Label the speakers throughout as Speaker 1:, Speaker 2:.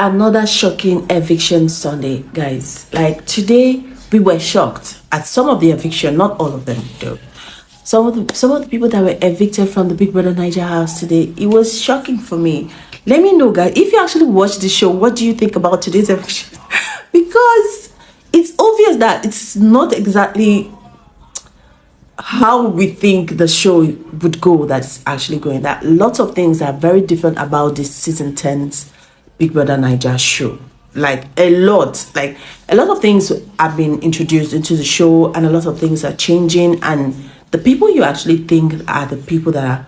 Speaker 1: Another shocking eviction Sunday, guys. Like today, we were shocked at some of the eviction, not all of them though. Some of the people that were evicted from the Big Brother Naija house today, it was shocking for me. Let me know, guys, if you actually watched the show, what do you think about today's eviction? Because it's obvious that it's not exactly how we think the show would go that's actually going. That lots of things are very different about this season 10's Big Brother Naija show. Like a lot of things have been introduced into the show, and a lot of things are changing, and the people you actually think are the people that are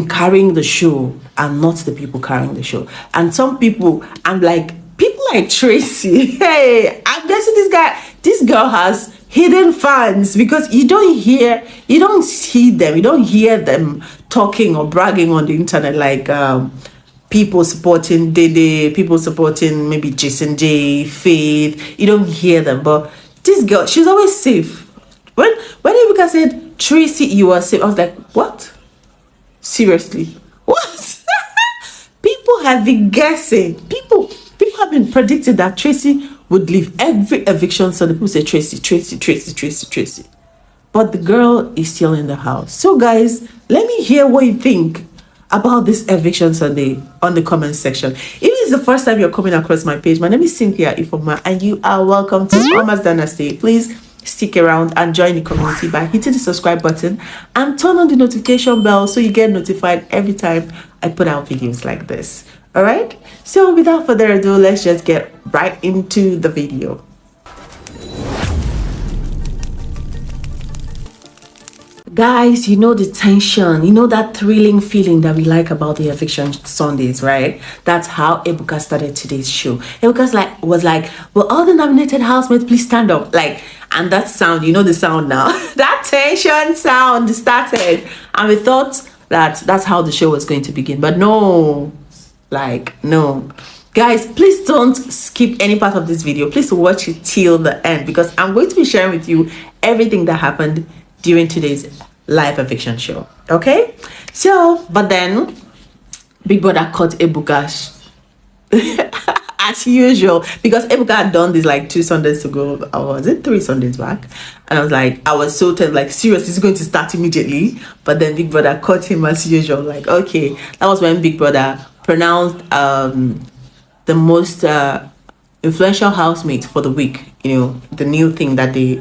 Speaker 1: carrying the show are not the people carrying the show. And some people, I'm like, people like Tracy, hey, I'm guessing this girl has hidden fans, because you don't see them, you don't hear them talking or bragging on the internet like people supporting Dede, people supporting maybe Jason J, Faith. You don't hear them, but this girl, she's always safe. When Ebuka said, Tracy, you are safe, I was like, what? Seriously? What? People have been guessing. People have been predicting that Tracy would leave every eviction. So the people say Tracy. But the girl is still in the house. So guys, let me hear what you think about this eviction Sunday on the comment section. If it's the first time you're coming across my page, my name is Cynthia Ifoma, and you are welcome to Mama's Dynasty. Please stick around and join the community by hitting the subscribe button and turn on the notification bell so you get notified every time I put out videos like this. All right, so without further ado, let's just get right into the video. Guys, you know the tension, you know that thrilling feeling that we like about the eviction Sundays, right? That's how Ebuka started today's show. Ebuka was like, well, all the nominated housemates, please stand up. Like, and that sound, you know the sound now. That tension sound started. And we thought that that's how the show was going to begin. But no, no. Guys, please don't skip any part of this video. Please watch it till the end, because I'm going to be sharing with you everything that happened during today's live eviction show. Okay, so but then Big Brother caught Ebuka as usual, because Ebuka had done this like 2 Sundays ago, or was it 3 Sundays back, and I was so tense, like, seriously, it's going to start immediately. But then Big Brother caught him as usual. Like, okay, that was when Big Brother pronounced the most influential housemate for the week, you know, the new thing that they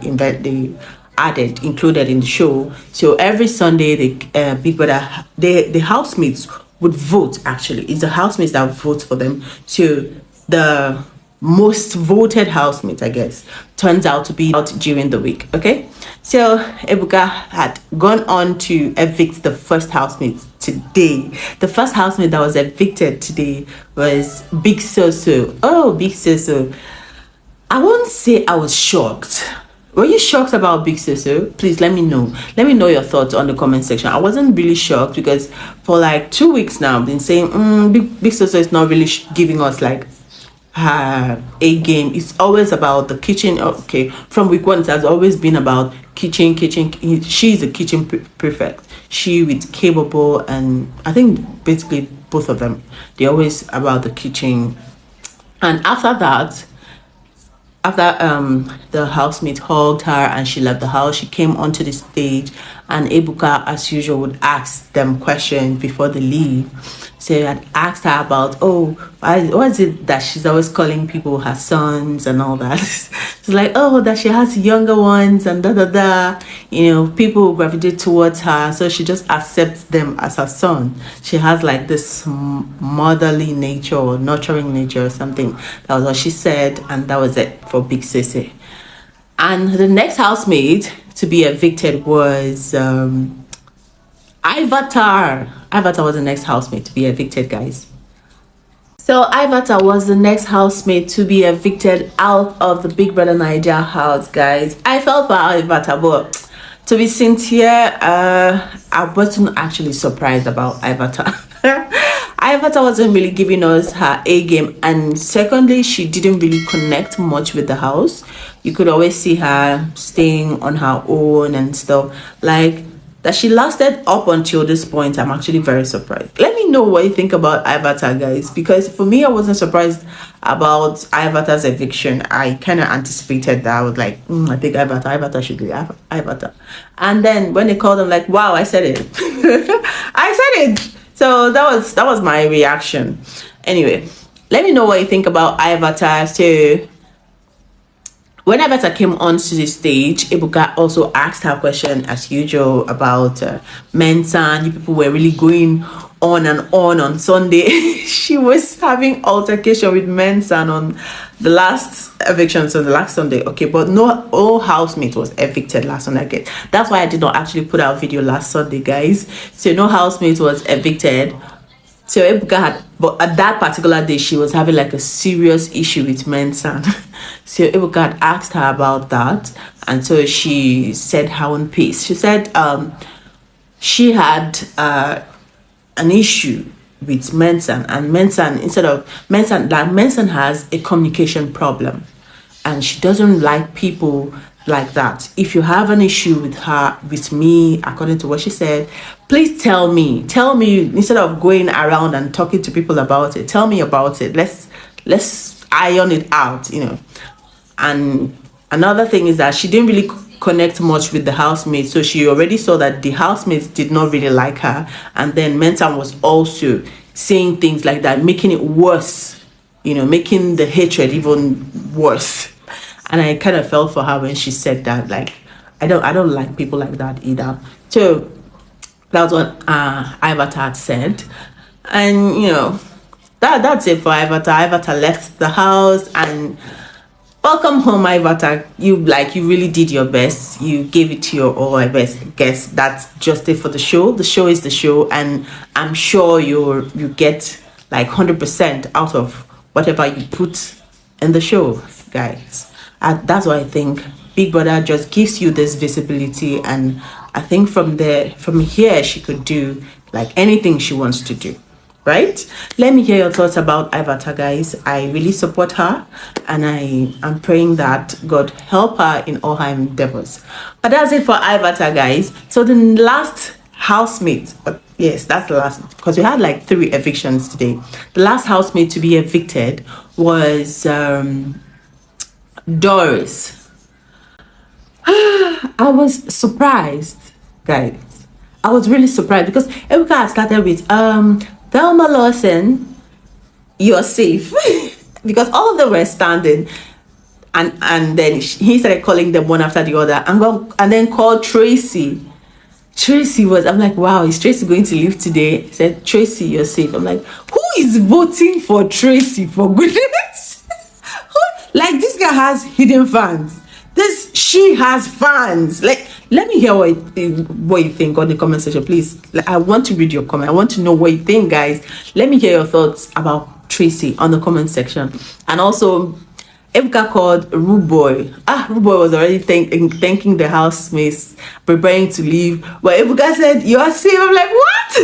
Speaker 1: included in the show. So every Sunday, the Big Brother, the housemates would vote. Actually, it's the housemates that vote for them. So the most voted housemate, I guess, turns out to be out during the week. Okay, so Ebuka had gone on to evict the first housemate today. The first housemate that was evicted today was Big-Soso. Oh, Big-Soso. I won't say I was shocked. Were you shocked about Big-Soso? Please let me know. Let me know your thoughts on the comment section. I wasn't really shocked, because for like 2 weeks now I've been saying Big-Soso is not really giving us like a game. It's always about the kitchen. Okay, from week 1 it has always been about kitchen. She's a kitchen prefect. She with capable, and I think basically both of them, they're always about the kitchen. And after that, the housemate hugged her and she left the house, she came onto the stage, and Ebuka, as usual, would ask them questions before they leave. So I had asked her about, what is it that she's always calling people her sons and all that. She's like, that she has younger ones and you know, people gravitate towards her, so she just accepts them as her son. She has like this motherly nature or nurturing nature or something. That was what she said, and that was it for Big-Soso. And the next housemate to be evicted was Ivata. Ivata was the next housemate to be evicted, guys. So Ivata was the next housemate to be evicted out of the Big Brother Naija house, guys. I felt for Ivata, but to be sincere, I wasn't actually surprised about Ivata. Ivata wasn't really giving us her A game, and secondly, she didn't really connect much with the house. You could always see her staying on her own and stuff. Like, that she lasted up until this point, I'm actually very surprised. Let me know what you think about Ivata, guys, because for me, I wasn't surprised about Ivata's eviction. I kind of anticipated that. I was like, I think Ivata should be Ivata. And then when they called, I'm like, wow, I said it. I said it. So that was my reaction. Anyway, let me know what you think about Ivata. So when Ivata came onto the stage, Ebuka also asked her question as usual about Mensa. You people were really going on and on Sunday. She was having altercation with Mensa on the last eviction, so the last Sunday. Okay, but no, all housemate was evicted last Sunday. Again. That's why I did not actually put out video last Sunday, guys. So no housemate was evicted. So Ebuka had, but at that particular day, she was having like a serious issue with Mensa. So Ebuka had asked her about that, and so she said her own piece. She said she had an issue with Mensa, and Mensa has a communication problem, and she doesn't like people like that. If you have an issue with me, according to what she said, please tell me instead of going around and talking to people about it. Tell me about it. Let's iron it out, And another thing is that she didn't really connect much with the housemates, so she already saw that the housemates did not really like her, and then Mensa was also saying things like that, making it worse, making the hatred even worse. And I kind of felt for her when she said that, like, I don't like people like that either. So that's what Ivata had said. And that's it for Ivata. Ivata left the house, and welcome home, Ivata. You really did your best. You gave it to your all. I guess that's just it for the show. The show is the show, and I'm sure you get like 100% out of whatever you put in the show, guys. That's why I think Big Brother just gives you this visibility, and I think from here she could do like anything she wants to do, right? Let me hear your thoughts about Ivata, guys. I really support her, and I am praying that God help her in all her endeavors. But that's it for Ivata, guys. So the last housemate, yes, that's the last, because we had like 3 evictions today. The last housemate to be evicted was Doris. I was surprised, guys. I was really surprised because Ebuka had started with Thelma Lawson, you're safe. Because all of them were standing, and then he started calling them one after the other, and then called Tracy. I'm like, wow, is Tracy going to leave today? He said, Tracy, you're safe. I'm like, who is voting for Tracy, for goodness? Like, this guy has hidden fans. She has fans. Like, let me hear what you think on the comment section, please. Like, I want to read your comment. I want to know what you think, guys. Let me hear your thoughts about Tracy on the comment section. And also, Ebuka called Rude Boy. Rude Boy was already thanking the housemates, preparing to leave. But Ebuka said, you're safe. I'm like, what?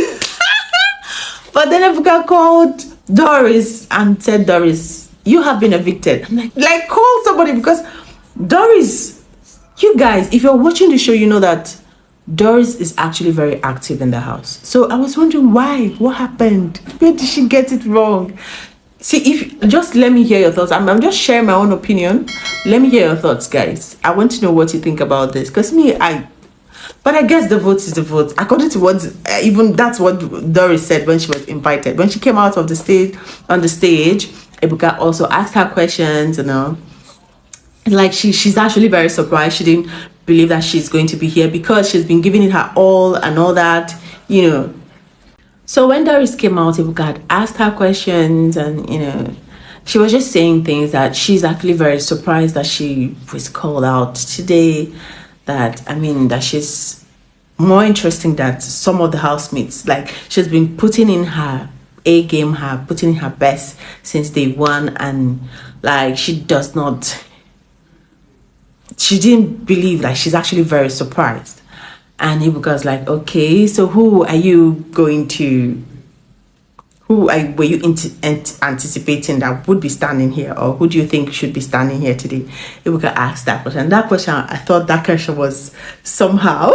Speaker 1: But then Ebuka called Doris and said, Doris, you have been evicted. I'm like call somebody, because Doris, you guys, if you're watching the show, you know that Doris is actually very active in the house. So I was wondering why, what happened? Where did she get it wrong? See, just let me hear your thoughts. I'm just sharing my own opinion. Let me hear your thoughts, guys. I want to know what you think about this, because but I guess the vote is the vote. According to what, even that's what Doris said when she was invited. When she came out of the stage, Ebuka also asked her questions, like she's actually very surprised. She didn't believe that she's going to be here because she's been giving it her all and all that, So when Doris came out, Ebuka had asked her questions, and she was just saying things that she's actually very surprised that she was called out today. That she's more interesting than some of the housemates. Like, she's been putting in her A game, putting in her best since day one, and like she didn't believe, like she's actually very surprised. And Ebuka's like, okay, so who were you anticipating that would be standing here, or who do you think should be standing here today? Ebuka asked that question. That question, I thought that question was somehow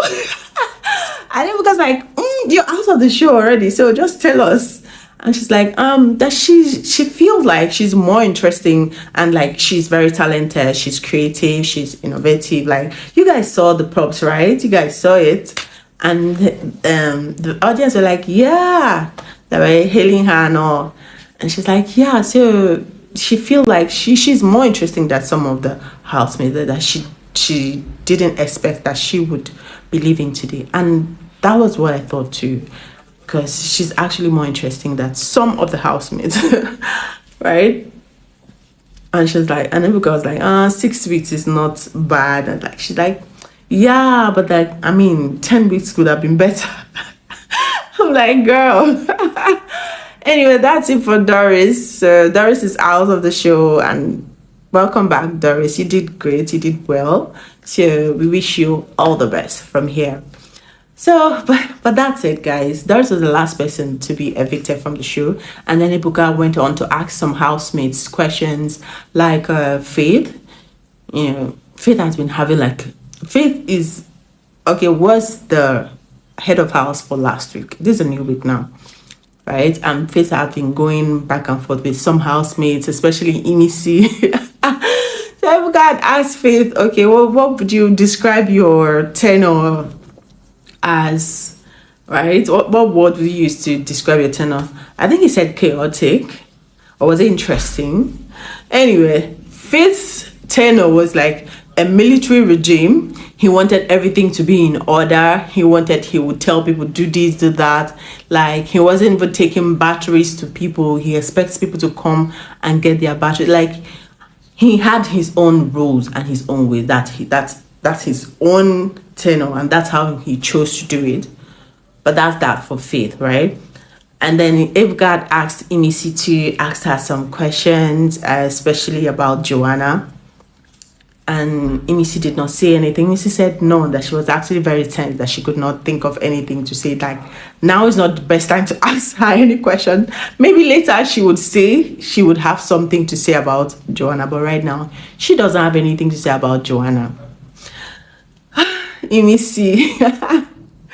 Speaker 1: And Ebuka's like, you're out of the show already, so just tell us. And she's like, that she feels like she's more interesting, and like she's very talented, she's creative, she's innovative. Like, you guys saw the props, right? You guys saw it. And the audience were like, yeah, they were hailing her and all. And she's like, yeah, so she feels like she's more interesting than some of the housemates that she didn't expect that she would be leaving today. And that was what I thought too, because she's actually more interesting than some of the housemates. Right? And she's like, and Ebuka was like, 6 weeks is not bad. And like, she's like, yeah, but like, I mean, 10 weeks could have been better. I'm like, girl. Anyway, that's it for Doris. Doris is out of the show, and welcome back, Doris. You did great. You did well. So we wish you all the best from here. So, but that's it, guys. Doris was the last person to be evicted from the show, and then Ebuka went on to ask some housemates questions like Faith. You know, Faith has been having like, Faith is was the head of house for last week. This is a new week now, right? And Faith have been going back and forth with some housemates, especially Inisi. So Ebuka had asked Faith, okay, well, what would you describe your tenor as, right? What word would you use to describe your tenor? I think he said chaotic, or was it interesting? Anyway, Faith's tenor was like a military regime. He wanted everything to be in order. He would tell people, do this, do that. Like, he wasn't even taking batteries to people. He expects people to come and get their battery. Like, he had his own rules and his own way. That's his own tenor, and that's how he chose to do it. But that's that for Faith, right? And then Ebuka asked Imisi to ask her some questions, especially about Joanna. And Imisi did not say anything. Imisi said no, that she was actually very tense, that she could not think of anything to say. Like, now is not the best time to ask her any question. Maybe later she would have something to say about Joanna, but right now she doesn't have anything to say about Joanna. Imisi.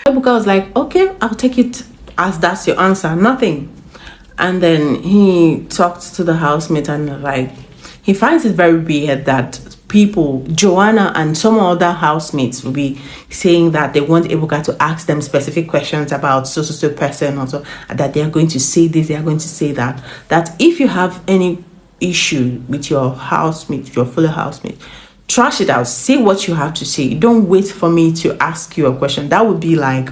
Speaker 1: Ebuka was like, okay, I'll take it as that's your answer. Nothing. And then he talked to the housemate, and like, he finds it very weird that people, Joanna and some other housemates, will be saying that they want Ebuka to ask them specific questions about so person, also that they are going to say this, they are going to say that. That if you have any issue with your housemate, your fellow housemate, trash it out. Say what you have to say. Don't wait for me to ask you a question. That would be like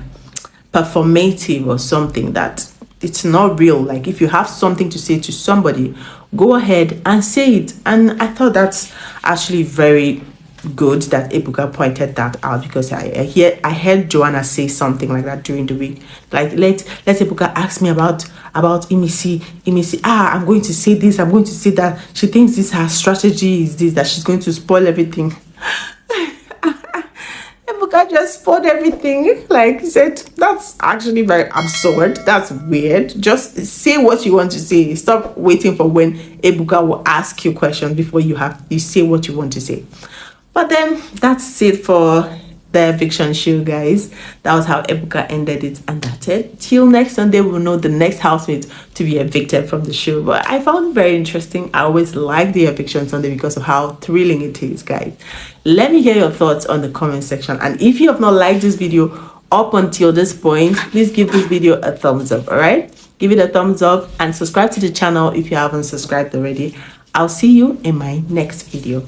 Speaker 1: performative or something, that it's not real. Like, if you have something to say to somebody, go ahead and say it. And I thought that's actually very good that Ebuka pointed that out, because I heard Joanna say something like that during the week. Like, let Ebuka ask me about Imisi. I'm going to say this, I'm going to say that. She thinks this, her strategy is this, that she's going to spoil everything. Ebuka just spoiled everything. Like, he said, that's actually very absurd. That's weird. Just say what you want to say. Stop waiting for when Ebuka will ask you questions before you say what you want to say. But then that's it for the eviction show, guys. That was how Ebuka ended it, and that's it. Till next Sunday, we'll know the next housemate to be evicted from the show. But I found it very interesting. I always like the eviction Sunday because of how thrilling it is, guys. Let me hear your thoughts on the comment section. And if you have not liked this video up until this point, please give this video a thumbs up. All right, give it a thumbs up and subscribe to the channel if you haven't subscribed already. I'll see you in my next video.